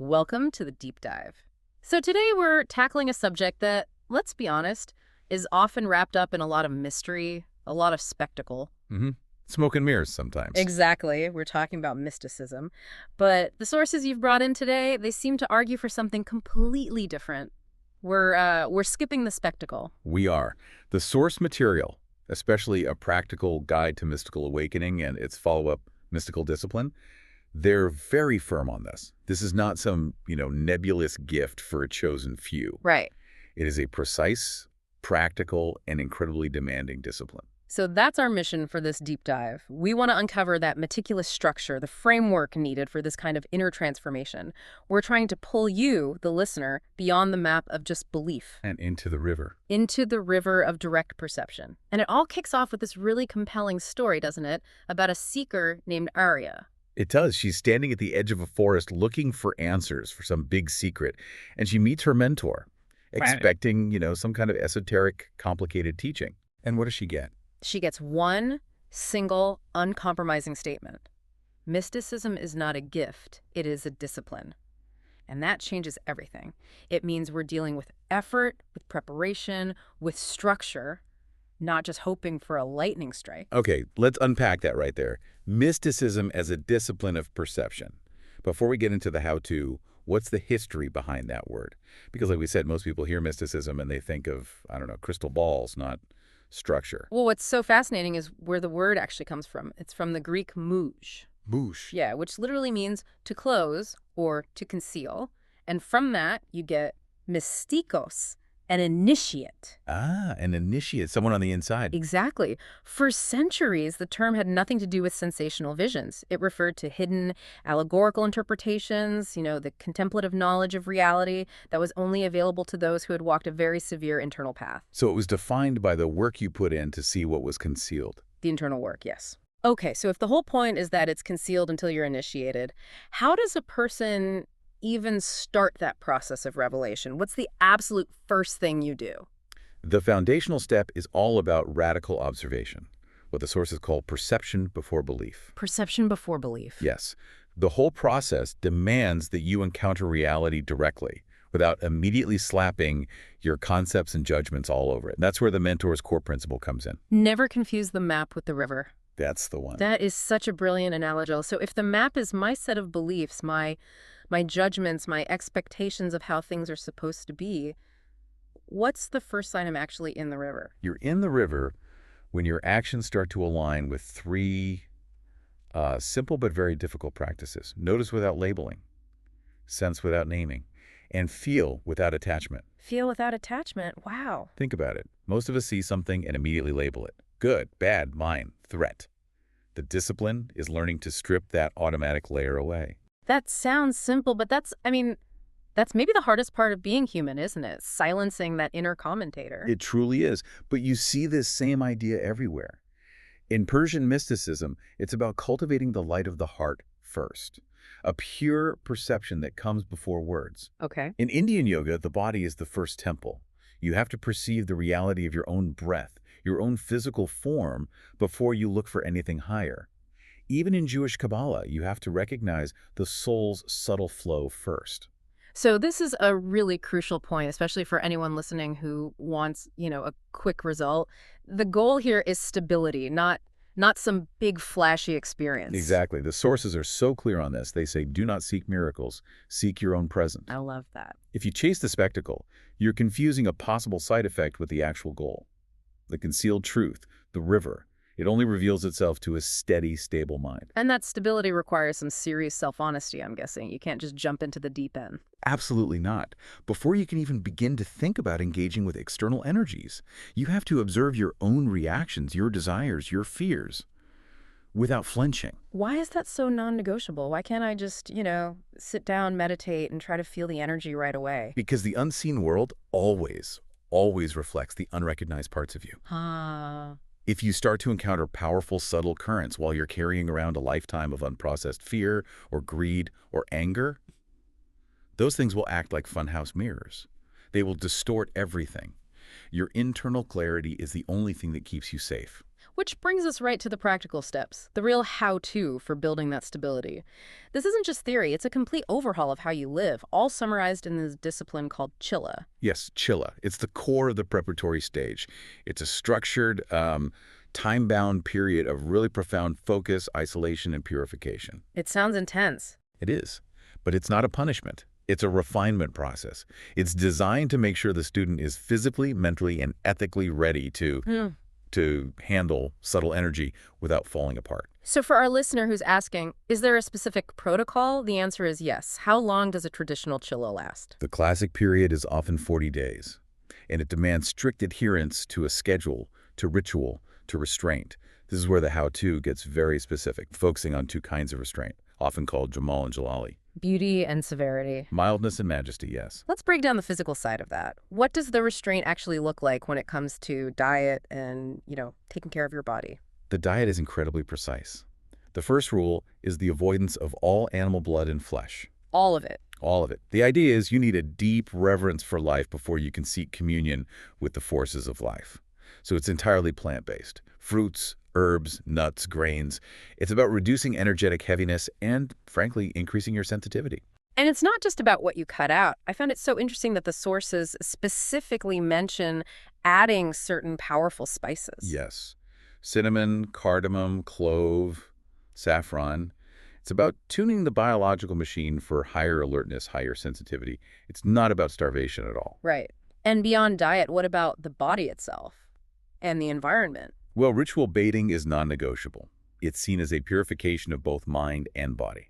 Welcome to the deep dive. So today we're tackling a subject that, let's be honest, is often wrapped up in a lot of mystery, a lot of spectacle. Mm-hmm. Smoke and mirrors sometimes. Exactly. We're talking about mysticism. But the sources you've brought in today, they seem to argue for something completely different. We're skipping the spectacle. We are. The source material, especially a practical guide to mystical awakening and its follow-up mystical discipline, they're very firm on this. This is not some, nebulous gift for a chosen few. Right. It is a precise, practical, and incredibly demanding discipline. So that's our mission for this deep dive. We want to uncover that meticulous structure, the framework needed for this kind of inner transformation. We're trying to pull you, the listener, beyond the map of just belief. And into the river. Into the river of direct perception. And it all kicks off with this really compelling story, doesn't it? About a seeker named Arya. It does. She's standing at the edge of a forest looking for answers for some big secret, and she meets her mentor, expecting, some kind of esoteric, complicated teaching. And what does she get? She gets one single, uncompromising statement. Mysticism is not a gift, it is a discipline. And that changes everything. It means we're dealing with effort, with preparation, with structure, not just hoping for a lightning strike. Okay, let's unpack that right there. Mysticism as a discipline of perception. Before we get into the how-to, what's the history behind that word? Because like we said, most people hear mysticism and they think of, crystal balls, not structure. Well, what's so fascinating is where the word actually comes from. It's from the Greek mouche. Mouche. Yeah, which literally means to close or to conceal. And from that, you get mystikos, an initiate. Ah, an initiate, someone on the inside. Exactly. For centuries, the term had nothing to do with sensational visions. It referred to hidden, allegorical interpretations, the contemplative knowledge of reality that was only available to those who had walked a very severe internal path. So it was defined by the work you put in to see what was concealed. The internal work, yes. Okay, so if the whole point is that it's concealed until you're initiated, how does a person even start that process of revelation? What's the absolute first thing you do? The foundational step is all about radical observation, what the sources call perception before belief. Perception before belief. Yes. The whole process demands that you encounter reality directly without immediately slapping your concepts and judgments all over it. And that's where the mentor's core principle comes in. Never confuse the map with the river. That's the one. That is such a brilliant analogy. So if the map is my set of beliefs, my judgments, my expectations of how things are supposed to be, what's the first sign I'm actually in the river? You're in the river when your actions start to align with three simple but very difficult practices. Notice without labeling, sense without naming, and feel without attachment. Feel without attachment? Wow. Think about it. Most of us see something and immediately label it. Good, bad, mine, threat. The discipline is learning to strip that automatic layer away. That sounds simple, but that's maybe the hardest part of being human, isn't it? Silencing that inner commentator. It truly is. But you see this same idea everywhere. In Persian mysticism, it's about cultivating the light of the heart first, a pure perception that comes before words. Okay. In Indian yoga, the body is the first temple. You have to perceive the reality of your own breath, your own physical form, before you look for anything higher. Even in Jewish Kabbalah, you have to recognize the soul's subtle flow first. So this is a really crucial point, especially for anyone listening who wants, a quick result. The goal here is stability, not some big flashy experience. Exactly. The sources are so clear on this. They say, do not seek miracles, seek your own present. I love that. If you chase the spectacle, you're confusing a possible side effect with the actual goal. The concealed truth, the river, it only reveals itself to a steady, stable mind. And that stability requires some serious self-honesty, I'm guessing. You can't just jump into the deep end. Absolutely not. Before you can even begin to think about engaging with external energies, you have to observe your own reactions, your desires, your fears, without flinching. Why is that so non-negotiable? Why can't I just, sit down, meditate, and try to feel the energy right away? Because the unseen world always reflects the unrecognized parts of you. If you start to encounter powerful, subtle currents while you're carrying around a lifetime of unprocessed fear or greed or anger, those things will act like funhouse mirrors. They will distort everything. Your internal clarity is the only thing that keeps you safe. Which brings us right to the practical steps, the real how-to for building that stability. This isn't just theory, it's a complete overhaul of how you live, all summarized in this discipline called chilla. Yes, chilla. It's the core of the preparatory stage. It's a structured, time-bound period of really profound focus, isolation, and purification. It sounds intense. It is, but it's not a punishment. It's a refinement process. It's designed to make sure the student is physically, mentally, and ethically ready to handle subtle energy without falling apart. So for our listener who's asking, is there a specific protocol? The answer is yes. How long does a traditional chilla last? The classic period is often 40 days, and it demands strict adherence to a schedule, to ritual, to restraint. This is where the how-to gets very specific, focusing on two kinds of restraint, often called Jamal and Jalali. Beauty and severity. Mildness and majesty, yes. Let's break down the physical side of that. What does the restraint actually look like when it comes to diet and, taking care of your body? The diet is incredibly precise. The first rule is the avoidance of all animal blood and flesh. All of it. All of it. The idea is you need a deep reverence for life before you can seek communion with the forces of life. So it's entirely plant-based. Fruits, herbs, nuts, grains. It's about reducing energetic heaviness and, frankly, increasing your sensitivity. And it's not just about what you cut out. I found it so interesting that the sources specifically mention adding certain powerful spices. Yes. Cinnamon, cardamom, clove, saffron. It's about tuning the biological machine for higher alertness, higher sensitivity. It's not about starvation at all. Right. And beyond diet, what about the body itself and the environment? Well, ritual bathing is non-negotiable. It's seen as a purification of both mind and body.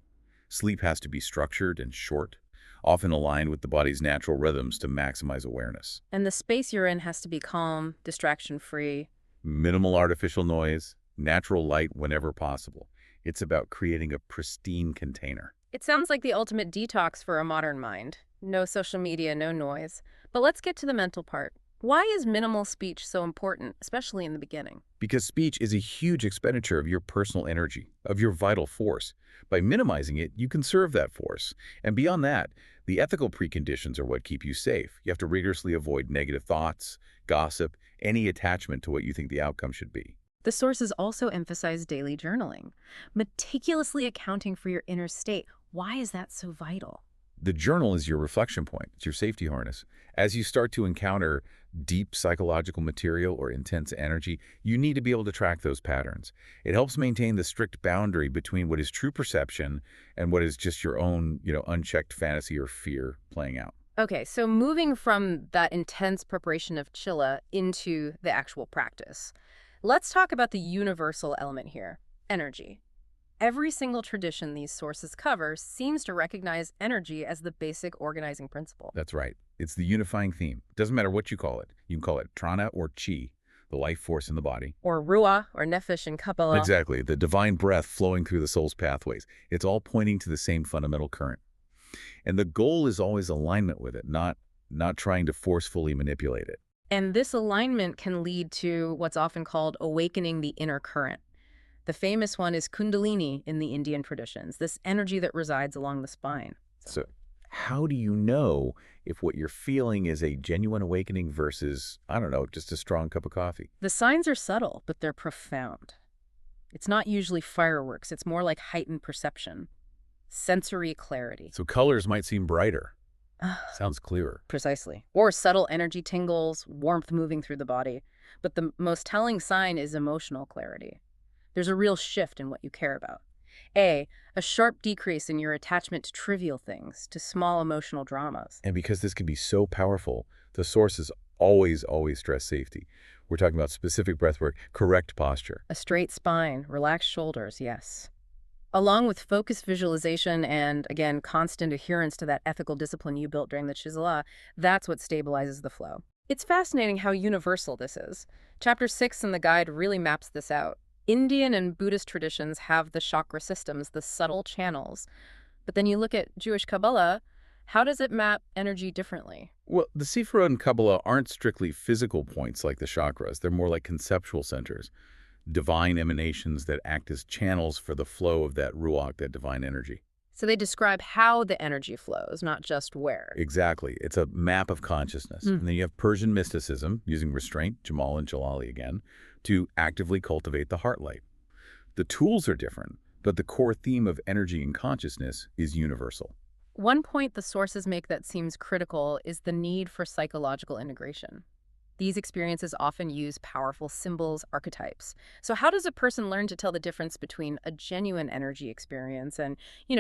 Sleep has to be structured and short, often aligned with the body's natural rhythms to maximize awareness. And the space you're in has to be calm, distraction-free. Minimal artificial noise, natural light whenever possible. It's about creating a pristine container. It sounds like the ultimate detox for a modern mind. No social media, no noise. But let's get to the mental part. Why is minimal speech so important, especially in the beginning? Because speech is a huge expenditure of your personal energy, of your vital force. By minimizing it, you conserve that force. And beyond that, the ethical preconditions are what keep you safe. You have to rigorously avoid negative thoughts, gossip, any attachment to what you think the outcome should be. The sources also emphasize daily journaling, meticulously accounting for your inner state. Why is that so vital? The journal is your reflection point. It's your safety harness. As you start to encounter deep psychological material or intense energy, you need to be able to track those patterns. It helps maintain the strict boundary between what is true perception and what is just your own, unchecked fantasy or fear playing out. Okay, so moving from that intense preparation of chilla into the actual practice, let's talk about the universal element here, energy. Every single tradition these sources cover seems to recognize energy as the basic organizing principle. That's right. It's the unifying theme. Doesn't matter what you call it. You can call it prana or chi, the life force in the body. Or ruah, or nefesh in Kabbalah. Exactly, the divine breath flowing through the soul's pathways. It's all pointing to the same fundamental current. And the goal is always alignment with it, not trying to forcefully manipulate it. And this alignment can lead to what's often called awakening the inner current. The famous one is Kundalini in the Indian traditions, this energy that resides along the spine. So how do you know if what you're feeling is a genuine awakening versus, just a strong cup of coffee? The signs are subtle, but they're profound. It's not usually fireworks. It's more like heightened perception, sensory clarity. So colors might seem brighter. Sounds clearer. Precisely. Or subtle energy tingles, warmth moving through the body. But the most telling sign is emotional clarity. There's a real shift in what you care about. A sharp decrease in your attachment to trivial things, to small emotional dramas. And because this can be so powerful, the sources always stress safety. We're talking about specific breathwork, correct posture. A straight spine, relaxed shoulders, yes. Along with focused visualization and, again, constant adherence to that ethical discipline you built during the Chisla, that's what stabilizes the flow. It's fascinating how universal this is. Chapter 6 in the guide really maps this out. Indian and Buddhist traditions have the chakra systems, the subtle channels. But then you look at Jewish Kabbalah, how does it map energy differently? Well, the Sephirah and Kabbalah aren't strictly physical points like the chakras. They're more like conceptual centers, divine emanations that act as channels for the flow of that ruach, that divine energy. So they describe how the energy flows, not just where. Exactly. It's a map of consciousness. And then you have Persian mysticism, using restraint, Jamal and Jalali again, to actively cultivate the heart light. The tools are different, but the core theme of energy and consciousness is universal. One point the sources make that seems critical is the need for psychological integration. These experiences often use powerful symbols, archetypes. So how does a person learn to tell the difference between a genuine energy experience and,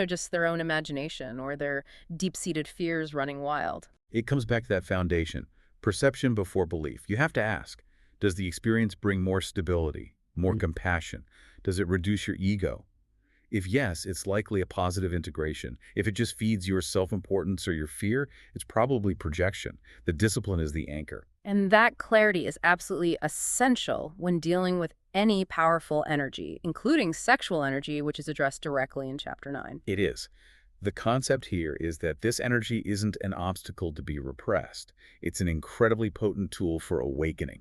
just their own imagination or their deep-seated fears running wild? It comes back to that foundation, perception before belief. You have to ask, does the experience bring more stability, more compassion? Does it reduce your ego? If yes, it's likely a positive integration. If it just feeds your self-importance or your fear, it's probably projection. The discipline is the anchor. And that clarity is absolutely essential when dealing with any powerful energy, including sexual energy, which is addressed directly in Chapter 9. It is. The concept here is that this energy isn't an obstacle to be repressed. It's an incredibly potent tool for awakening.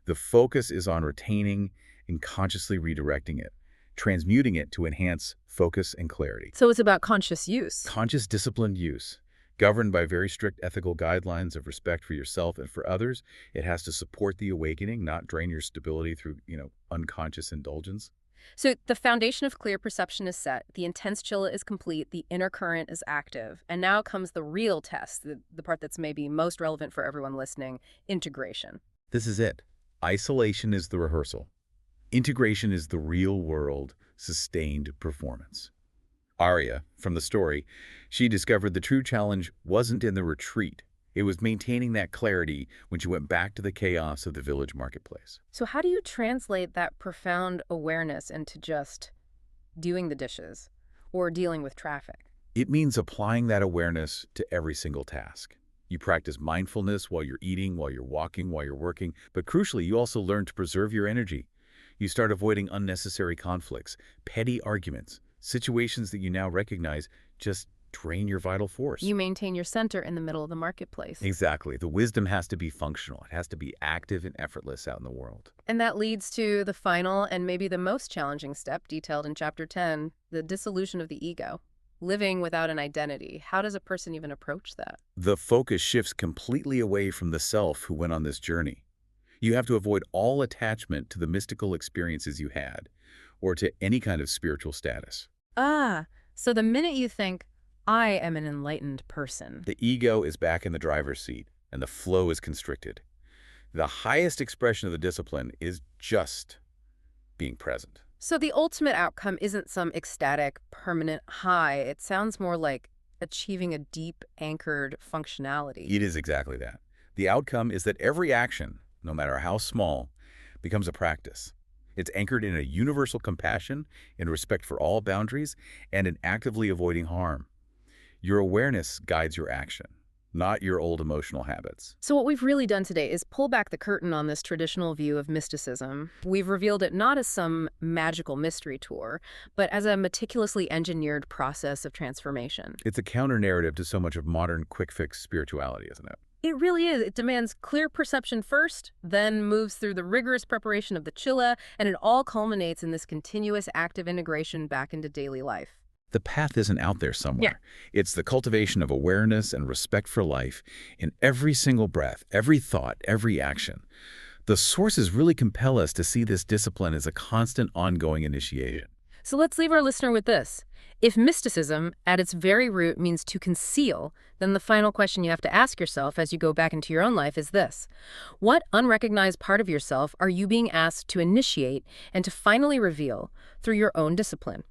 The focus is on retaining and consciously redirecting it, transmuting it to enhance focus and clarity. So it's about conscious use. Conscious, disciplined use, governed by very strict ethical guidelines of respect for yourself and for others. It has to support the awakening, not drain your stability through, unconscious indulgence. So the foundation of clear perception is set, the intense chilla is complete, the inner current is active, and now comes the real test, the part that's maybe most relevant for everyone listening, integration. This is it. Isolation is the rehearsal. Integration is the real-world, sustained performance. Arya, from the story, she discovered the true challenge wasn't in the retreat. It was maintaining that clarity when she went back to the chaos of the village marketplace. So how do you translate that profound awareness into just doing the dishes or dealing with traffic? It means applying that awareness to every single task. You practice mindfulness while you're eating, while you're walking, while you're working, but crucially, you also learn to preserve your energy. You start avoiding unnecessary conflicts, petty arguments, situations that you now recognize just drain your vital force. You maintain your center in the middle of the marketplace. Exactly. The wisdom has to be functional. It has to be active and effortless out in the world. And that leads to the final and maybe the most challenging step detailed in Chapter 10, the dissolution of the ego. Living without an identity. How does a person even approach that? The focus shifts completely away from the self who went on this journey. You have to avoid all attachment to the mystical experiences you had, or to any kind of spiritual status. So the minute you think, I am an enlightened person, The ego is back in the driver's seat, and the flow is constricted. The highest expression of the discipline is just being present. So the ultimate outcome isn't some ecstatic, permanent high. It sounds more like achieving a deep, anchored functionality. It is exactly that. The outcome is that every action, no matter how small, becomes a practice. It's anchored in a universal compassion, in respect for all boundaries, and in actively avoiding harm. Your awareness guides your action, not your old emotional habits. So what we've really done today is pull back the curtain on this traditional view of mysticism. We've revealed it not as some magical mystery tour, but as a meticulously engineered process of transformation. It's a counter-narrative to so much of modern quick-fix spirituality, isn't it? It really is. It demands clear perception first, then moves through the rigorous preparation of the chilla, and it all culminates in this continuous active integration back into daily life. The path isn't out there somewhere. It's the cultivation of awareness and respect for life in every single breath, every thought, every action. The sources really compel us to see this discipline as a constant, ongoing initiation. So let's leave our listener with this. If mysticism, at its very root, means to conceal, then the final question you have to ask yourself as you go back into your own life is this. What unrecognized part of yourself are you being asked to initiate and to finally reveal through your own discipline?